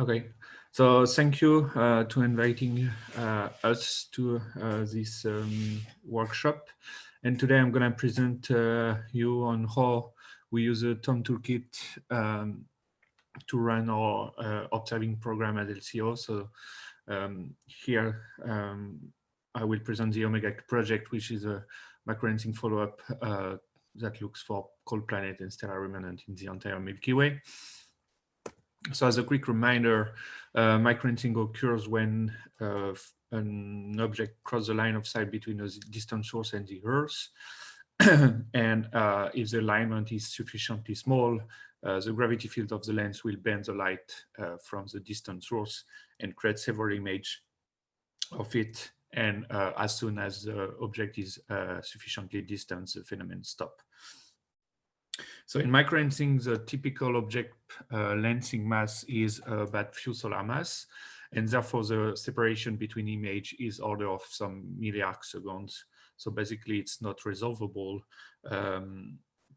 Okay, so thank you to inviting us to this workshop. And today I'm going to present you on how we use a TOM toolkit to run our observing program at LCO. So here I will present the Omega project, which is a microlensing follow-up that looks for cold planet and stellar remnant in the entire Milky Way. So as a quick reminder, microlensing occurs when an object crosses the line of sight between a distant source and the Earth. And if the alignment is sufficiently small, the gravity field of the lens will bend the light from the distant source and create several images of it. And as soon as the object is sufficiently distant, the phenomenon stops. So in microlensing, the typical object lensing mass is about few solar mass, and therefore the separation between image is order of some milliarc seconds. So basically it's not resolvable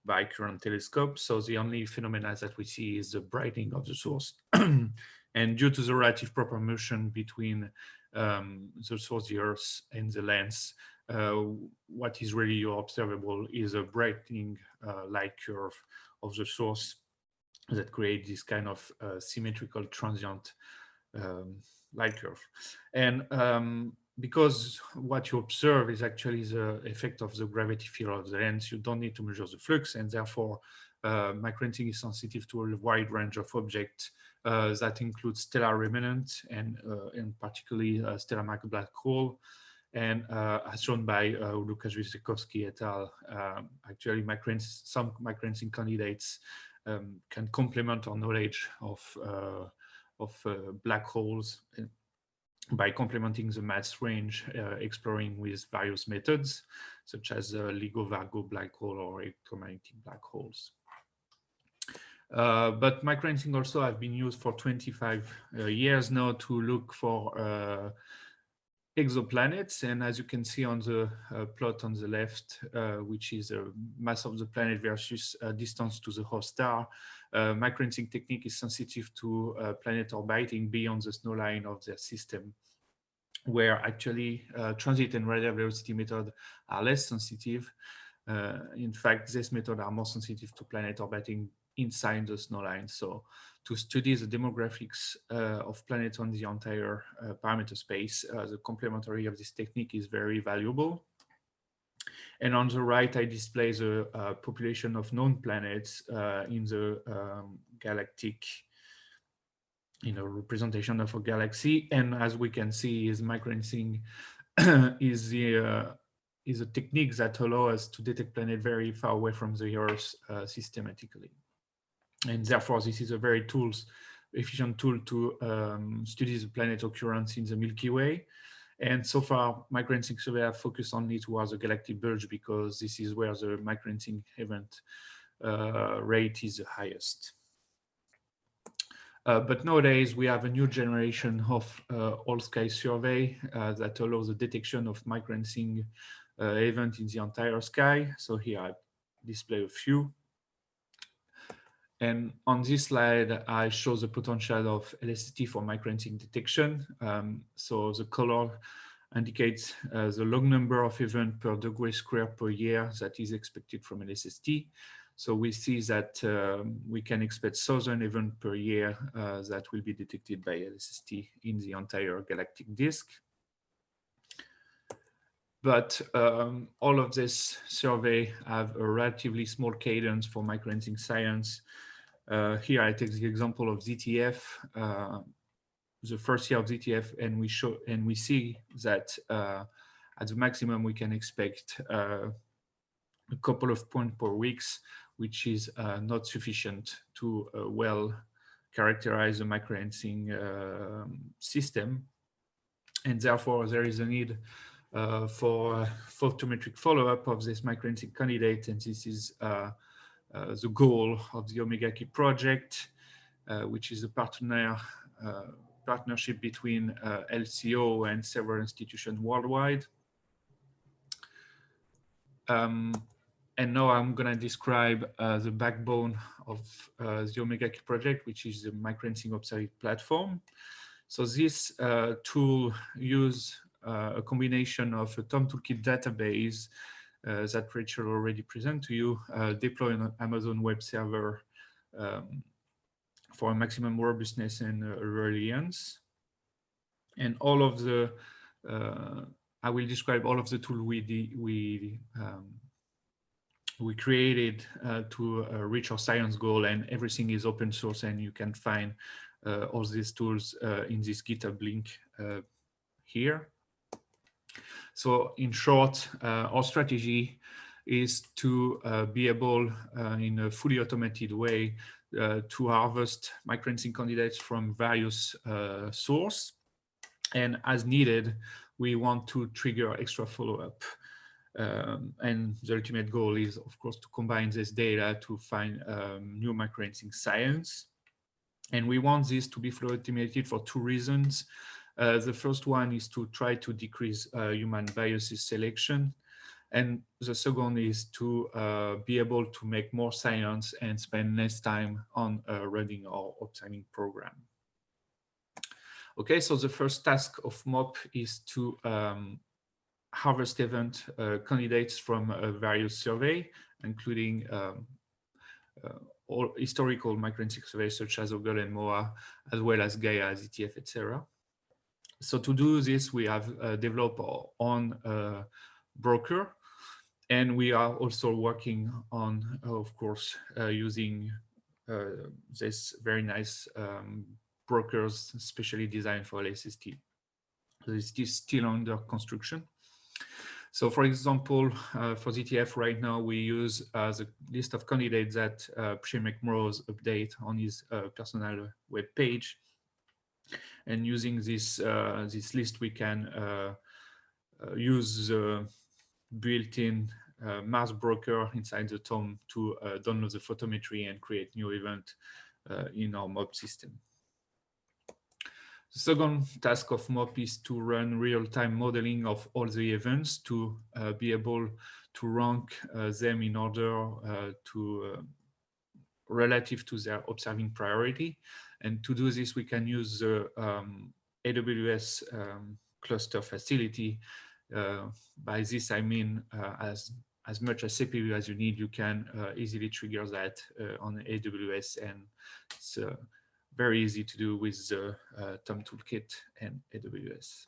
by current telescopes. So the only phenomena that we see is the brightening of the source. And due to the relative proper motion between the source, the Earth, and the lens, what is really observable is a brightening light curve of the source that creates this kind of symmetrical transient light curve. And because what you observe is actually the effect of the gravity field of the lens, you don't need to measure the flux, and therefore microlensing is sensitive to a wide range of objects that includes stellar remnant and particularly stellar mass black hole. And as shown by Łukasz-Wysokowski et al., actually some microlensing candidates can complement our knowledge of black holes by complementing the mass range, exploring with various methods, such as LIGO-Vargo black hole or electromagnetic black holes. But microlensing also have been used for 25 years now to look for exoplanets, and as you can see on the plot on the left, which is a mass of the planet versus distance to the host star, microlensing technique is sensitive to planet orbiting beyond the snow line of their system, where actually transit and radial velocity method are less sensitive. In fact, this method are more sensitive to planet orbiting inside the snow line. So to study the demographics of planets on the entire parameter space, the complementary of this technique is very valuable. And on the right, I display the population of known planets in the galactic, representation of a galaxy. And as we can see, is microlensing is a technique that allows us to detect planets very far away from the Earth systematically. And therefore, this is a very efficient tool to study the planet occurrence in the Milky Way. And so far, microlensing survey have focused only towards the galactic bulge because this is where the microlensing event rate is the highest. But nowadays, we have a new generation of all-sky survey that allows the detection of microlensing event in the entire sky. So here I display a few. And on this slide, I show the potential of LSST for microlensing detection. So the color indicates the log number of events per degree square per year that is expected from LSST. So we see that we can expect 1,000 events per year that will be detected by LSST in the entire galactic disk. But all of this survey have a relatively small cadence for microlensing science. Here I take the example of ZTF, the first year of ZTF, and we see that at the maximum we can expect a couple of points per week, which is not sufficient to well characterize the microlensing system, and therefore there is a need for photometric follow-up of this microlensing candidate, and this is the goal of the Omega project, which is a partnership between LCO and several institutions worldwide. And now I'm going to describe the backbone of the Omega Key project, which is the Microlensing Observing platform. So this tool uses a combination of a Tom Toolkit database that Rachel already presented to you, deployed on Amazon Web Server for maximum robustness and resilience. And all of the, I will describe all of the tools we created to reach our science goal, and everything is open source, and you can find all these tools in this GitHub link here. So in short, our strategy is to be able in a fully automated way to harvest microlensing candidates from various sources, and as needed, we want to trigger extra follow-up. And the ultimate goal is, of course, to combine this data to find new microlensing science. And we want this to be fully automated for two reasons. The first one is to try to decrease human biases selection. And the second is to be able to make more science and spend less time on running our observing program. Okay, so the first task of MOP is to harvest event candidates from various surveys, including all historical microlensing surveys such as Ogle and MOA, as well as Gaia, ZTF, etc. So to do this, we have developed our own broker, and we are also working on, of course, using this very nice brokers specially designed for LSST. So it is still under construction. So for example, for ZTF right now, we use the list of candidates that Pierre McMorrow's update on his personal web page. And using this, this list, we can use the built-in Mars broker inside the TOM to download the photometry and create new event in our MOP system. The second task of MOP is to run real-time modeling of all the events to be able to rank them in order to relative to their observing priority. And to do this, we can use the AWS cluster facility. By this, I mean as much as CPU as you need, you can easily trigger that on AWS, and it's very easy to do with the TOM toolkit and AWS.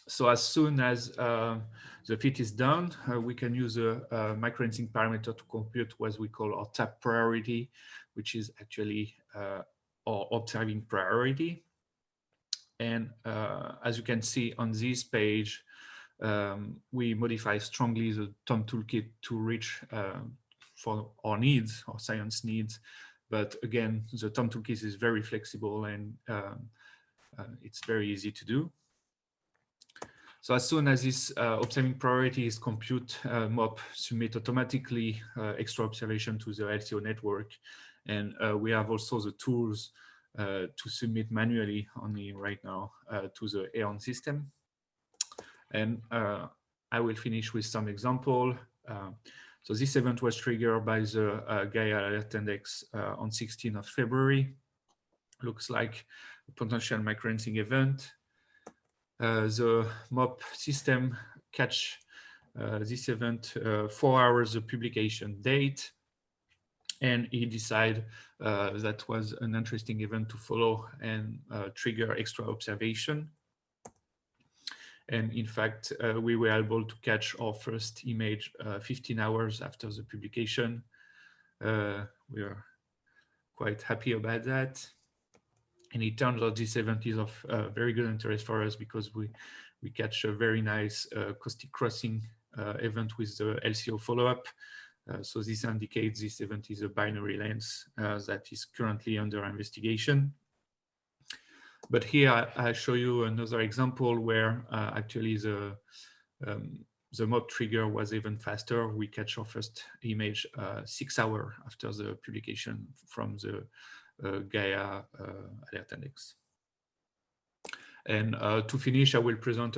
So as soon as the fit is done, we can use a microlensing parameter to compute what we call our TAP priority, which is actually our observing priority. And as you can see on this page, we modify strongly the TOM toolkit to reach for our needs, our science needs. But again, the TOM toolkit is very flexible, and it's very easy to do. So as soon as this observing priority is compute, MOP submit automatically extra observation to the LCO network. And we have also the tools to submit manually only right now to the AEON system. And I will finish with some example. So this event was triggered by the Gaia alert index on 16th of February. Looks like a potential microlensing event. The MOP system catch this event 4 hours the publication date, and he decided that was an interesting event to follow and trigger extra observation. And in fact, we were able to catch our first image 15 hours after the publication. We are quite happy about that. And it turns out this event is of very good interest for us because we catch a very nice caustic crossing event with the LCO follow-up. So this indicates this event is a binary lens that is currently under investigation. But here I show you another example where actually the MOP trigger was even faster. We catch our first image 6 hours after the publication from the Gaia alert index. And to finish, I will present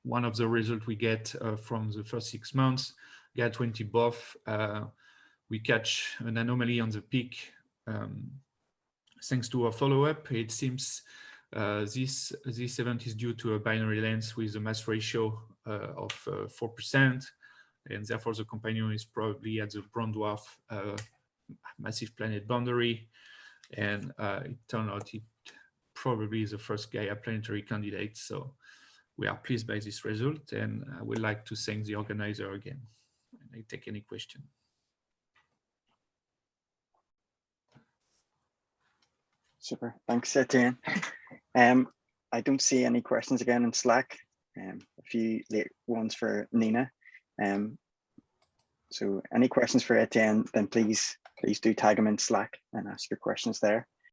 one of the results we get from the first 6 months. GA20 both, we catch an anomaly on the peak. Thanks to our follow-up, it seems this event is due to a binary lens with a mass ratio of 4%, and therefore the companion is probably at the brown dwarf massive planet boundary, and it turned out it probably is the first Gaia planetary candidate. So we are pleased by this result, and I would like to thank the organizer again. And I take any question. Super, thanks, Etienne. I don't see any questions again in Slack. A few late ones for Nina. So any questions for Etienne, then please do tag him in Slack and ask your questions there.